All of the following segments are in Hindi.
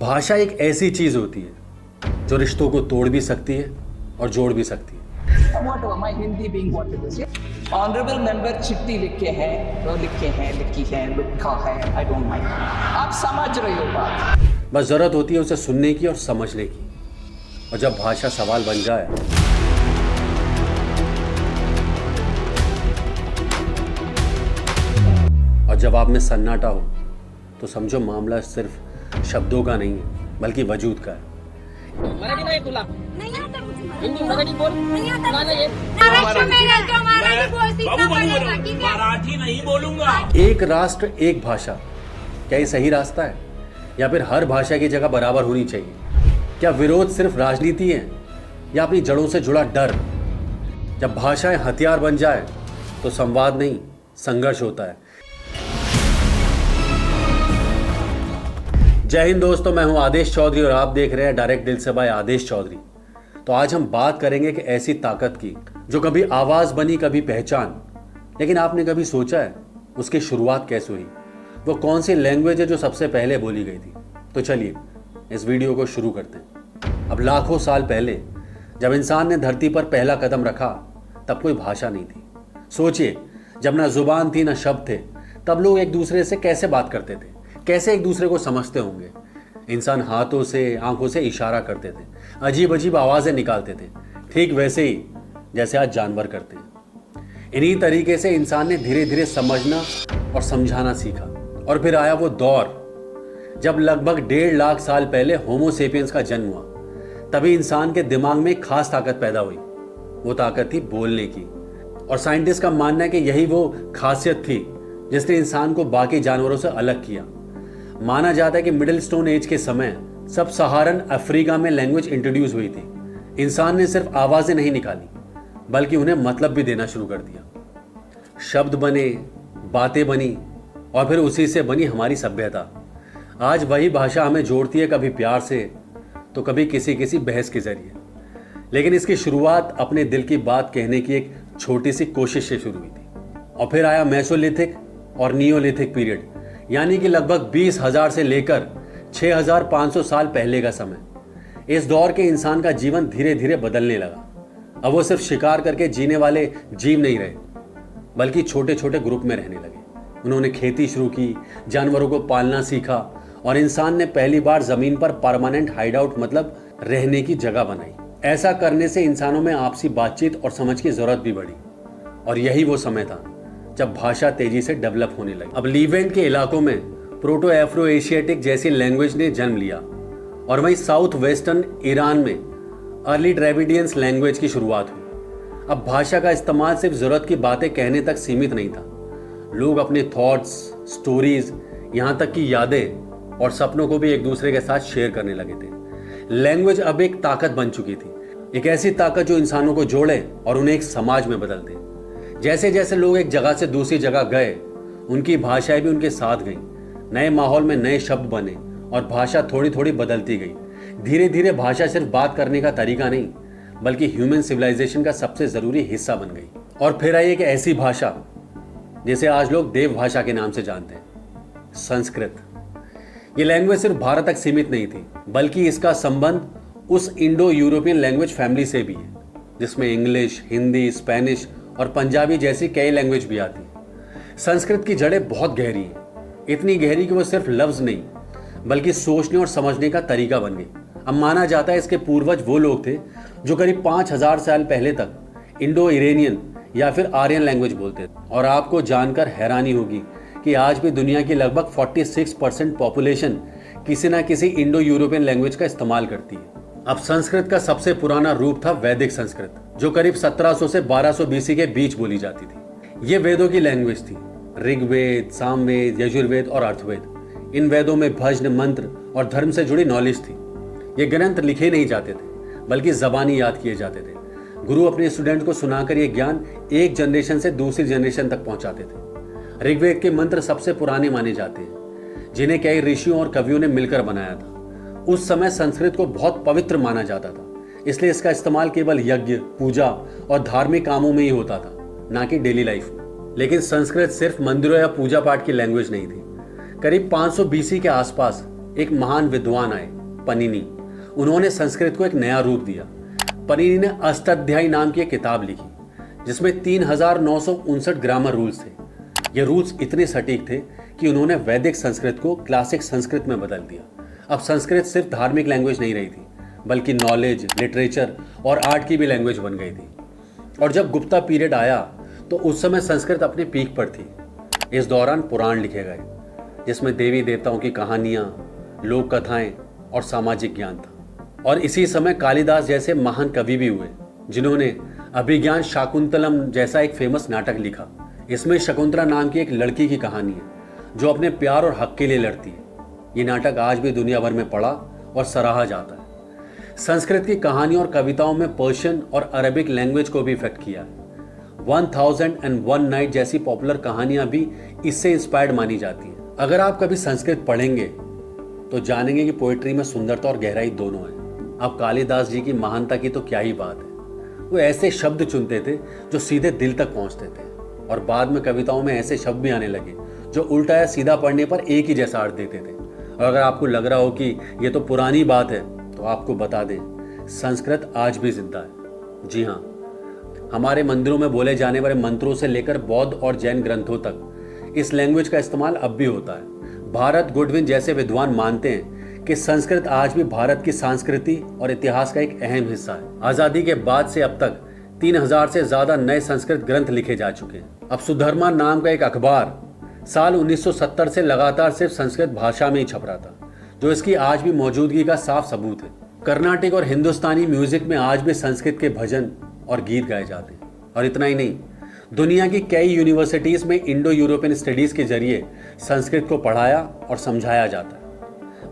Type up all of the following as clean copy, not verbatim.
भाषा एक ऐसी चीज होती है जो रिश्तों को तोड़ भी सकती है और जोड़ भी सकती है। Whatever, my Hindi being what it is. Honorable member चिट्ठी लिखे हैं, लिखी है, लिखा है, I don't mind. आप समझ रहे हो बात? बस जरूरत होती है उसे सुनने की और समझने की। और जब भाषा सवाल बन जाए और जवाब में सन्नाटा हो तो समझो मामला सिर्फ शब्दों का नहीं है बल्कि वजूद का है। मराठी नाही तुला नहीं आता मुझे हिंदी मराठी बोल नहीं आता गाणं ये महाराष्ट्र में रहते हो मराठी बोल सीखना पड़ेगा ठीक है मराठी नहीं बोलूंगा। एक राष्ट्र एक भाषा, क्या ये सही रास्ता है या फिर हर भाषा की जगह बराबर होनी चाहिए? क्या विरोध सिर्फ राजनीति है या अपनी जड़ों से जुड़ा डर? जब भाषाएं हथियार बन जाए तो संवाद नहीं संघर्ष होता है। जय हिंद दोस्तों, मैं हूं आदेश चौधरी और आप देख रहे हैं डायरेक्ट दिल से बाय आदेश चौधरी। तो आज हम बात करेंगे कि ऐसी ताकत की जो कभी आवाज बनी कभी पहचान, लेकिन आपने कभी सोचा है उसकी शुरुआत कैसे हुई? वो कौन सी लैंग्वेज है जो सबसे पहले बोली गई थी? तो चलिए इस वीडियो को शुरू करते हैं। अब लाखों साल पहले जब इंसान ने धरती पर पहला कदम रखा तब कोई भाषा नहीं थी। सोचिए, जब ना जुबान थी ना शब्द थे, तब लोग एक दूसरे से कैसे बात करते थे, कैसे एक दूसरे को समझते होंगे? इंसान हाथों से आंखों से इशारा करते थे, अजीब अजीब आवाजें निकालते थे, ठीक वैसे ही जैसे आज जानवर करते हैं। इन्हीं तरीके से इंसान ने धीरे धीरे समझना और समझाना सीखा। और फिर आया वो दौर जब लगभग 1.5 लाख साल पहले होमो सेपियंस का जन्म हुआ। तभी इंसान के दिमाग में एक खास ताकत पैदा हुई। वो ताकत थी बोलने की। और साइंटिस्ट का मानना है कि यही वो खासियत थी जिसने इंसान को बाकी जानवरों से अलग किया। माना जाता है कि मिडिल स्टोन एज के समय सब सहारन अफ्रीका में लैंग्वेज इंट्रोड्यूस हुई थी। इंसान ने सिर्फ आवाजें नहीं निकाली बल्कि उन्हें मतलब भी देना शुरू कर दिया। शब्द बने, बातें बनी और फिर उसी से बनी हमारी सभ्यता। आज वही भाषा हमें जोड़ती है, कभी प्यार से तो कभी किसी बहस के जरिए। लेकिन इसकी शुरुआत अपने दिल की बात कहने की एक छोटी सी कोशिश से शुरू हुई थी। और फिर आया मेसोलिथिक और नियोलिथिक पीरियड, यानी कि लगभग 20,000 से लेकर 6,500 साल पहले का समय। इस दौर के इंसान का जीवन धीरे धीरे बदलने लगा। अब वो सिर्फ शिकार करके जीने वाले जीव नहीं रहे बल्कि छोटे छोटे ग्रुप में रहने लगे। उन्होंने खेती शुरू की, जानवरों को पालना सीखा और इंसान ने पहली बार जमीन पर परमानेंट हाइडआउट मतलब रहने की जगह बनाई। ऐसा करने से इंसानों में आपसी बातचीत और समझ की जरूरत भी बढ़ी। और यही वो समय था जब भाषा तेजी से डेवलप होने लगी। अब लीवेंट के इलाकों में प्रोटो एफ्रो एशियाटिक जैसी लैंग्वेज ने जन्म लिया और वहीं साउथ वेस्टर्न ईरान में अर्ली ड्रेविडियंस लैंग्वेज की शुरुआत हुई। अब भाषा का इस्तेमाल सिर्फ जरूरत की बातें कहने तक सीमित नहीं था। लोग अपने थॉट्स, स्टोरीज, यहाँ तक कि यादें और सपनों को भी एक दूसरे के साथ शेयर करने लगे थे। लैंग्वेज अब एक ताकत बन चुकी थी, एक ऐसी ताकत जो इंसानों को जोड़े और उन्हें एक समाज में बदल दे। जैसे जैसे लोग एक जगह से दूसरी जगह गए, उनकी भाषाएं भी उनके साथ गईं। नए माहौल में नए शब्द बने और भाषा थोड़ी थोड़ी बदलती गई। धीरे धीरे भाषा सिर्फ बात करने का तरीका नहीं बल्कि ह्यूमन सिविलाइजेशन का सबसे जरूरी हिस्सा बन गई। और फिर आई एक ऐसी भाषा जिसे आज लोग देव भाषा के नाम से जानते हैं, संस्कृत। ये लैंग्वेज सिर्फ भारत तक सीमित नहीं थी बल्कि इसका संबंध उस इंडो यूरोपियन लैंग्वेज फैमिली से भी है जिसमें इंग्लिश, हिंदी, स्पेनिश और पंजाबी जैसी कई लैंग्वेज भी आती है। संस्कृत की जड़ें बहुत गहरी हैं, इतनी गहरी कि वो सिर्फ लफ्ज नहीं बल्कि सोचने और समझने का तरीका बन गई। अब माना जाता है इसके पूर्वज वो लोग थे जो करीब 5,000 साल पहले तक इंडो इरेनियन या फिर आर्यन लैंग्वेज बोलते थे। और आपको जानकर हैरानी होगी कि आज भी दुनिया की लगभग 46% पॉपुलेशन किसी ना किसी इंडो यूरोपियन लैंग्वेज का इस्तेमाल करती है। अब संस्कृत का सबसे पुराना रूप था वैदिक संस्कृत, जो करीब 1700 से 1200 बीसी के बीच बोली जाती थी। ये वेदों की लैंग्वेज थी। ऋग्वेद, सामवेद, यजुर्वेद और अर्थवेद, इन वेदों में भजन, मंत्र और धर्म से जुड़ी नॉलेज थी। ये ग्रंथ लिखे नहीं जाते थे बल्कि जबानी याद किए जाते थे। गुरु अपने स्टूडेंट को सुनाकर ये ज्ञान एक जनरेशन से दूसरी जनरेशन तक पहुंचाते थे। ऋग्वेद के मंत्र सबसे पुराने माने जाते हैं, जिन्हें कई ऋषियों और कवियों ने मिलकर बनाया था। उस समय संस्कृत को बहुत पवित्र माना जाता था, इसलिए इसका इस्तेमाल केवल यज्ञ, पूजा और धार्मिक कामों में ही होता था, ना कि डेली लाइफ में। लेकिन संस्कृत सिर्फ मंदिरों या पूजा पाठ की लैंग्वेज नहीं थी। करीब 500 बीसी के आसपास एक महान विद्वान आए, पनिनी। उन्होंने संस्कृत को एक नया रूप दिया। पनिनी ने अष्टाध्यायी नाम की एक किताब लिखी जिसमें 3959 ग्रामर रूल्स थे। ये रूल्स इतने सटीक थे कि उन्होंने वैदिक संस्कृत को क्लासिक संस्कृत में बदल दिया। अब संस्कृत सिर्फ धार्मिक लैंग्वेज नहीं रही थी, बल्कि नॉलेज, लिटरेचर और आर्ट की भी लैंग्वेज बन गई थी। और जब गुप्ता पीरियड आया तो उस समय संस्कृत अपने पीक पर थी। इस दौरान पुराण लिखे गए जिसमें देवी देवताओं की कहानियाँ, लोक कथाएं और सामाजिक ज्ञान था। और इसी समय कालिदास जैसे महान कवि भी हुए जिन्होंने अभिज्ञान शाकुंतलम जैसा एक फेमस नाटक लिखा। इसमें शकुंतला नाम की एक लड़की की कहानी है जो अपने प्यार और हक के लिए लड़ती है। ये नाटक आज भी दुनिया भर में पढ़ा और सराहा जाता है। संस्कृत की कहानियों और कविताओं में पर्शियन और अरबिक लैंग्वेज को भी इफेक्ट किया है। 1001 नाइट जैसी पॉपुलर कहानियां भी इससे इंस्पायर्ड मानी जाती हैं। अगर आप कभी संस्कृत पढ़ेंगे तो जानेंगे कि पोएट्री में सुंदरता और गहराई दोनों है। अब कालिदास जी की महानता की तो क्या ही बात है। वो ऐसे शब्द चुनते थे जो सीधे दिल तक पहुंचते थे, और बाद में कविताओं में ऐसे शब्द भी आने लगे जो उल्टा या सीधा पढ़ने पर एक ही जैसा अर्थ देते थे। और अगर आपको लग रहा हो कि ये तो पुरानी बात है तो आपको बता दें, संस्कृत आज भी जिंदा है। जी हाँ, हमारे मंदिरों में बोले जाने वाले मंत्रों से लेकर बौद्ध और जैन ग्रंथों तक इस लैंग्वेज का इस्तेमाल अब भी होता है। भारत गुडविन जैसे विद्वान मानते हैं कि संस्कृत आज भी भारत की संस्कृति और इतिहास का एक अहम हिस्सा है। आजादी के बाद से अब तक 3000 से ज्यादा नए संस्कृत ग्रंथ लिखे जा चुके हैं। अब सुधर्मा नाम का एक अखबार साल 1970 से लगातार सिर्फ संस्कृत भाषा में ही छप रहा था, जो इसकी आज भी मौजूदगी का साफ सबूत है। कर्नाटिक और हिंदुस्तानी म्यूजिक में आज भी संस्कृत के भजन और गीत गाए जाते हैं। और इतना ही नहीं, दुनिया की कई यूनिवर्सिटीज में इंडो यूरोपियन स्टडीज के जरिए संस्कृत को पढ़ाया और समझाया जाता है।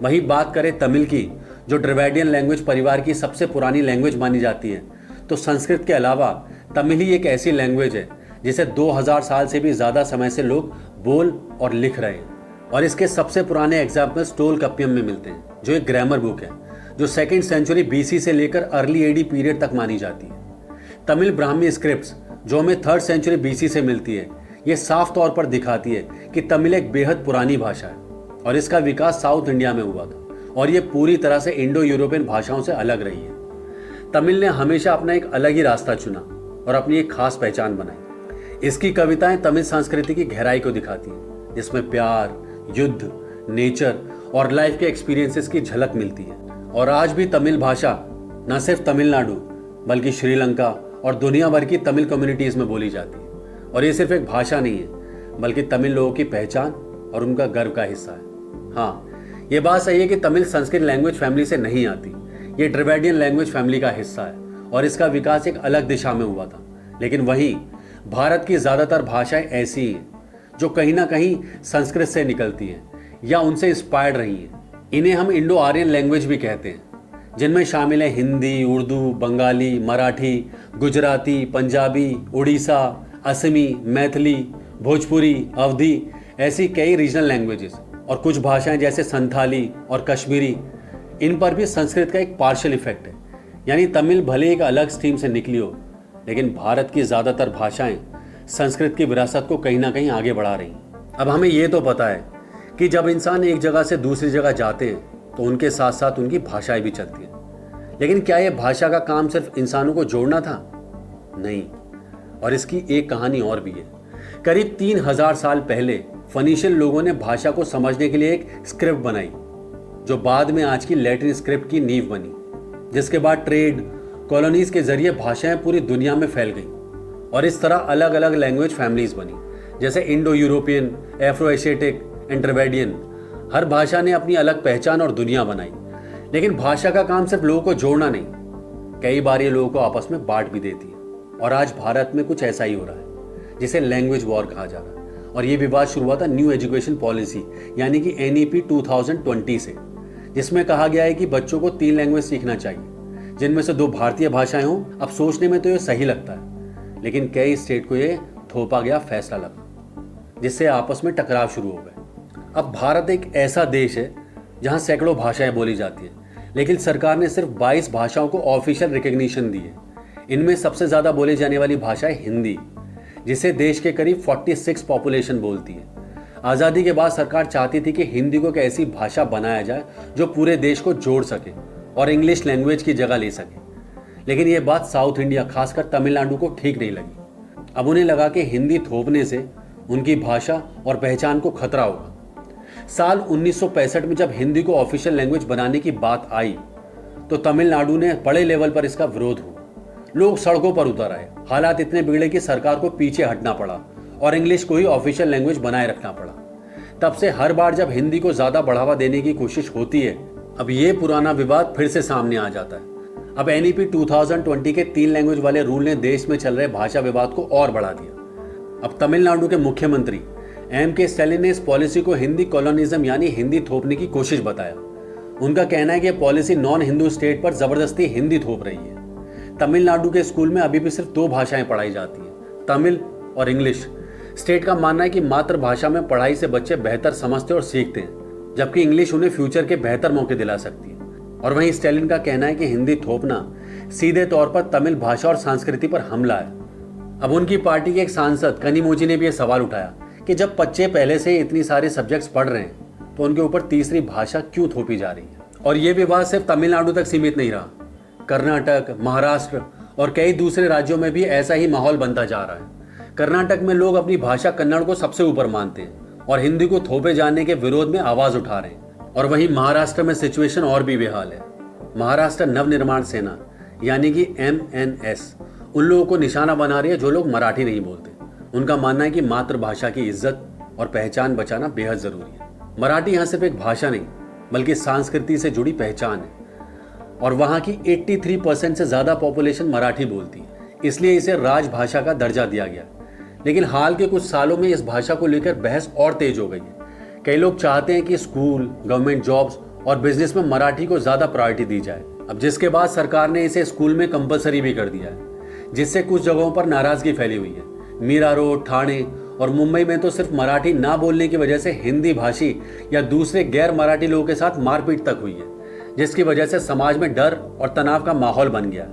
वहीं बात करें तमिल की, जो ड्रविडियन लैंग्वेज परिवार की सबसे पुरानी लैंग्वेज मानी जाती है, तो संस्कृत के अलावा तमिल ही एक ऐसी लैंग्वेज है जिसे 2000 साल से भी ज़्यादा समय से लोग बोल और लिख रहे हैं। और इसके सबसे पुराने एग्जाम्पल्स टोलकप्पियम में मिलते हैं, जो एक ग्रामर बुक है जो 2nd सेंचुरी BC से लेकर अर्ली AD पीरियड तक मानी जाती है। तमिल ब्राह्मी स्क्रिप्ट्स जो हमें 3rd सेंचुरी BC से मिलती है, ये साफ तौर पर दिखाती है कि तमिल एक बेहद पुरानी भाषा है और इसका विकास साउथ इंडिया में हुआ था, और ये पूरी तरह से इंडो यूरोपियन भाषाओं से अलग रही है। तमिल ने हमेशा अपना एक अलग ही रास्ता चुना और अपनी एक खास पहचान बनाई। इसकी कविताएं तमिल संस्कृति की गहराई को दिखाती हैं, जिसमें प्यार, युद्ध, नेचर और लाइफ के एक्सपीरियंसेस की झलक मिलती है। और आज भी तमिल भाषा न सिर्फ तमिलनाडु बल्कि श्रीलंका और दुनिया भर की तमिल कम्युनिटीज में बोली जाती है। और ये सिर्फ एक भाषा नहीं है, बल्कि तमिल लोगों की पहचान और उनका गर्व का हिस्सा है। हाँ, ये बात सही है कि तमिल संस्कृत लैंग्वेज फैमिली से नहीं आती। ये ड्रविडियन लैंग्वेज फैमिली का हिस्सा है और इसका विकास एक अलग दिशा में हुआ था। लेकिन वहीं भारत की ज़्यादातर भाषाएं ऐसी हैं जो कहीं ना कहीं संस्कृत से निकलती हैं या उनसे इंस्पायर्ड रही हैं। इन्हें हम इंडो आर्यन लैंग्वेज भी कहते हैं, जिनमें शामिल है हिंदी, उर्दू, बंगाली, मराठी, गुजराती, पंजाबी, उड़ीसा, असमी, मैथिली, भोजपुरी, अवधी, ऐसी कई रीजनल लैंग्वेजेस। और कुछ भाषाएं जैसे संथाली और कश्मीरी, इन पर भी संस्कृत का एक पार्शियल इफेक्ट है। यानी तमिल भले एक अलग स्ट्रीम से निकली हो, लेकिन भारत की ज़्यादातर भाषाएं संस्कृत की विरासत को कहीं ना कहीं आगे बढ़ा रही। अब हमें ये तो पता है कि जब इंसान एक जगह से दूसरी जगह जाते हैं तो उनके साथ साथ उनकी भाषाएं भी चलती हैं। लेकिन क्या ये भाषा का काम सिर्फ इंसानों को जोड़ना था? नहीं। और इसकी एक कहानी और भी है। करीब 3000 साल पहले फनीशियन लोगों ने भाषा को समझने के लिए एक स्क्रिप्ट बनाई, जो बाद में आज की लैटिन स्क्रिप्ट की नींव बनी, जिसके बाद ट्रेड, कॉलोनीज के जरिए भाषाएं पूरी दुनिया में फैल गईं और इस तरह अलग अलग लैंग्वेज फैमिलीज बनी, जैसे Indo European, Afro Asiatic and Dravidian. हर भाषा ने अपनी अलग पहचान और दुनिया बनाई। लेकिन भाषा का काम सिर्फ लोगों को जोड़ना नहीं, कई बार ये लोगों को आपस में बांट भी देती है। और आज भारत में कुछ ऐसा ही हो रहा है, जिसे लैंग्वेज वॉर कहा जा रहा है। और ये विवाद शुरू हुआ था न्यू एजुकेशन पॉलिसी यानी कि NEP 2020 से, जिसमें कहा गया है कि बच्चों को 3 लैंग्वेज सीखना चाहिए, जिनमें से 2 भारतीय भाषाएं हों। अब सोचने में तो ये सही लगता है, लेकिन कई स्टेट को ये थोपा गया फैसला लगा, जिससे आपस में टकराव शुरू हो गए। अब भारत एक ऐसा देश है जहां सैकड़ों भाषाएं बोली जाती हैं, लेकिन सरकार ने सिर्फ 22 भाषाओं को ऑफिशियल रिकग्निशन दी है। इनमें सबसे ज़्यादा बोली जाने वाली भाषा है हिंदी, जिसे देश के करीब 46 पॉपुलेशन बोलती है। आज़ादी के बाद सरकार चाहती थी कि हिंदी को एक ऐसी भाषा बनाया जाए जो पूरे देश को जोड़ सके और इंग्लिश लैंग्वेज की जगह ले सके। लेकिन यह बात साउथ इंडिया, खासकर तमिलनाडु को ठीक नहीं लगी। अब उन्हें लगा कि हिंदी थोपने से उनकी भाषा और पहचान को खतरा होगा। साल 1965 में जब हिंदी को ऑफिशियल लैंग्वेज बनाने की बात आई तो तमिलनाडु ने बड़े लेवल पर इसका विरोध हुआ। लोग सड़कों पर उतर आए। हालात इतने बिगड़े कि सरकार को पीछे हटना पड़ा और इंग्लिश को ही ऑफिशियल लैंग्वेज बनाए रखना पड़ा। तब से हर बार जब हिंदी को ज्यादा बढ़ावा देने की कोशिश होती है, अब ये पुराना विवाद फिर से सामने आ जाता है। अब NEP 2020 के 3 लैंग्वेज वाले रूल ने देश में चल रहे भाषा विवाद को और बढ़ा दिया। अब तमिलनाडु के मुख्यमंत्री M.K. स्टैलिन ने इस पॉलिसी को हिंदी कॉलोनिज्म यानी हिंदी थोपने की कोशिश बताया। उनका कहना है कि पॉलिसी नॉन हिंदू स्टेट पर जबरदस्ती हिंदी थोप रही है। तमिलनाडु के स्कूल में अभी भी सिर्फ 2 भाषाएं पढ़ाई जाती हैं, तमिल और इंग्लिश। स्टेट का मानना है कि मातृभाषा में पढ़ाई से बच्चे बेहतर समझते और सीखते हैं, जबकि इंग्लिश उन्हें फ्यूचर के बेहतर मौके दिला सकती है। और वहीं स्टैलिन का कहना है कि हिंदी थोपना सीधे तौर पर तमिल भाषा और संस्कृति पर हमला है। अब उनकी पार्टी के एक सांसद कनिमोजी ने भी यह सवाल उठाया कि जब बच्चे पहले से इतनी सारे सब्जेक्ट्स पढ़ रहे हैं तो उनके ऊपर तीसरी भाषा क्यों थोपी जा रही है। और ये विवाद सिर्फ तमिलनाडु तक सीमित नहीं रहा। कर्नाटक, महाराष्ट्र और कई दूसरे राज्यों में भी ऐसा ही माहौल बनता जा रहा है। कर्नाटक में लोग अपनी भाषा कन्नड़ को सबसे ऊपर मानते हैं और हिंदी को थोपे जाने के विरोध में आवाज उठा रहे हैं। और वहीं महाराष्ट्र में सिचुएशन और भी बेहाल है। महाराष्ट्र नवनिर्माण सेना यानी कि MNS उन लोगों को निशाना बना रही है जो लोग मराठी नहीं बोलते। उनका मानना है कि मातृभाषा की इज्जत और पहचान बचाना बेहद जरूरी है। मराठी यहाँ सिर्फ एक भाषा नहीं बल्कि संस्कृति से जुड़ी पहचान है और वहाँ की 83% से ज्यादा पॉपुलेशन मराठी बोलती है, इसलिए इसे राजभाषा का दर्जा दिया गया। लेकिन हाल के कुछ सालों में इस भाषा को लेकर बहस और तेज हो गई है। कई लोग चाहते हैं कि स्कूल, गवर्नमेंट जॉब्स और बिजनेस में मराठी को ज्यादा प्रायोरिटी दी जाए। अब जिसके बाद सरकार ने इसे स्कूल में कंपलसरी भी कर दिया है, जिससे कुछ जगहों पर नाराजगी फैली हुई है। मीरा रोड, ठाणे और मुंबई में तो सिर्फ मराठी ना बोलने की वजह से हिंदी भाषी या दूसरे गैर मराठी लोगों के साथ मारपीट तक हुई है, जिसकी वजह से समाज में डर और तनाव का माहौल बन गया।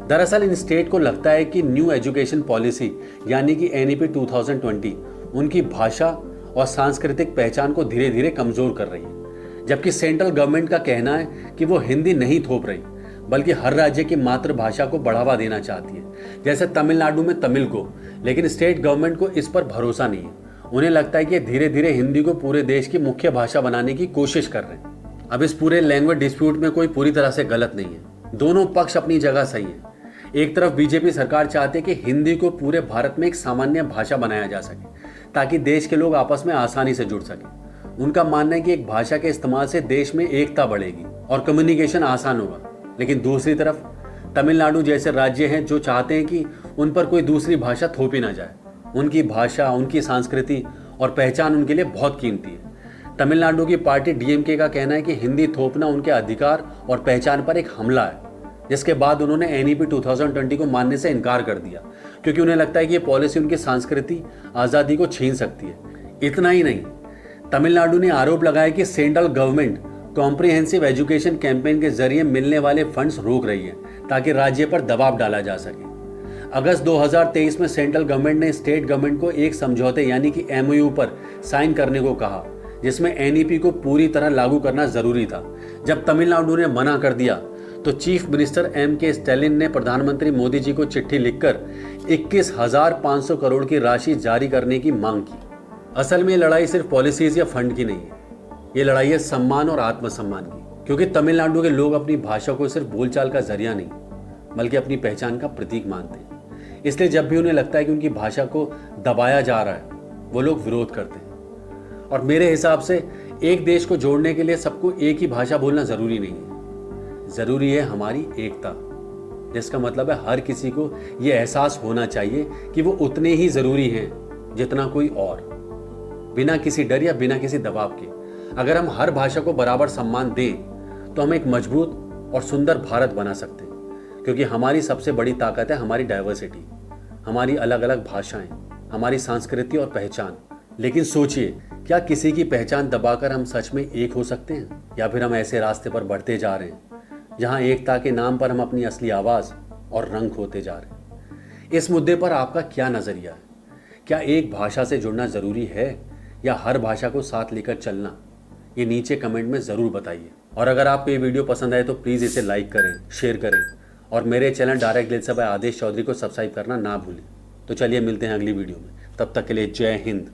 दरअसल इन स्टेट को लगता है कि न्यू एजुकेशन पॉलिसी यानी कि NEP 2020 उनकी भाषा और सांस्कृतिक पहचान को धीरे धीरे कमजोर कर रही है, जबकि सेंट्रल गवर्नमेंट का कहना है कि वो हिंदी नहीं थोप रही बल्कि हर राज्य की मातृभाषा को बढ़ावा देना चाहती है, जैसे तमिलनाडु में तमिल को। लेकिन स्टेट गवर्नमेंट को इस पर भरोसा नहीं है। उन्हें लगता है कि धीरे धीरे हिंदी को पूरे देश की मुख्य भाषा बनाने की कोशिश कर रहे हैं। अब इस पूरे लैंग्वेज डिस्प्यूट में कोई पूरी तरह से गलत नहीं है। दोनों पक्ष अपनी जगह सही है। एक तरफ बीजेपी सरकार चाहती है कि हिंदी को पूरे भारत में एक सामान्य भाषा बनाया जा सके ताकि देश के लोग आपस में आसानी से जुड़ सके। उनका मानना है कि एक भाषा के इस्तेमाल से देश में एकता बढ़ेगी और कम्युनिकेशन आसान होगा। लेकिन दूसरी तरफ तमिलनाडु जैसे राज्य हैं जो चाहते हैं कि उन पर कोई दूसरी भाषा थोपी ना जाए। उनकी भाषा, उनकी संस्कृति और पहचान उनके लिए बहुत कीमती है। तमिलनाडु की पार्टी DMK का कहना है कि हिंदी थोपना उनके अधिकार और पहचान पर एक हमला है, जिसके बाद उन्होंने NEP 2020 को मानने से इनकार कर दिया क्योंकि उन्हें लगता है कि ये पॉलिसी उनकी सांस्कृतिक आज़ादी को छीन सकती है। इतना ही नहीं, तमिलनाडु ने आरोप लगाया कि central government comprehensive education campaign के जरिए मिलने वाले फंड्स रोक रही है ताकि राज्य पर दबाव डाला जा सके। अगस्त 2023 में सेंट्रल गवर्नमेंट ने स्टेट गवर्नमेंट को एक समझौते यानी कि MOU पर साइन करने को कहा, जिसमें NEP को पूरी तरह लागू करना जरूरी था। जब तमिलनाडु ने मना कर दिया तो चीफ मिनिस्टर M.K. स्टैलिन ने प्रधानमंत्री मोदी जी को चिट्ठी लिखकर 21,500 करोड़ की राशि जारी करने की मांग की। असल में ये लड़ाई सिर्फ पॉलिसीज या फंड की नहीं है, ये लड़ाई है सम्मान और आत्मसम्मान की। क्योंकि तमिलनाडु के लोग अपनी भाषा को सिर्फ बोलचाल का जरिया नहीं बल्कि अपनी पहचान का प्रतीक मानते हैं। इसलिए जब भी उन्हें लगता है कि उनकी भाषा को दबाया जा रहा है, वो लोग विरोध करते हैं। और मेरे हिसाब से एक देश को जोड़ने के लिए सबको एक ही भाषा बोलना जरूरी नहीं है। जरूरी है हमारी एकता, जिसका मतलब है हर किसी को यह एहसास होना चाहिए कि वो उतने ही जरूरी हैं जितना कोई और, बिना किसी डर या बिना किसी दबाव के। अगर हम हर भाषा को बराबर सम्मान दें तो हम एक मजबूत और सुंदर भारत बना सकते हैं, क्योंकि हमारी सबसे बड़ी ताकत है हमारी डाइवर्सिटी, हमारी अलग अलग भाषाएं, हमारी संस्कृति और पहचान। लेकिन सोचिए, क्या किसी की पहचान दबाकर हम सच में एक हो सकते हैं, या फिर हम ऐसे रास्ते पर बढ़ते जा रहे हैं जहां एकता के नाम पर हम अपनी असली आवाज और रंग खोते जा रहे हैं। इस मुद्दे पर आपका क्या नजरिया है? क्या एक भाषा से जुड़ना जरूरी है या हर भाषा को साथ लेकर चलना, ये नीचे कमेंट में ज़रूर बताइए। और अगर आपको ये वीडियो पसंद आए तो प्लीज़ इसे लाइक करें, शेयर करें और मेरे चैनल डायरेक्ट दिल से बाय आदेश चौधरी को सब्सक्राइब करना ना भूलें। तो चलिए मिलते हैं अगली वीडियो में, तब तक के लिए जय हिंद।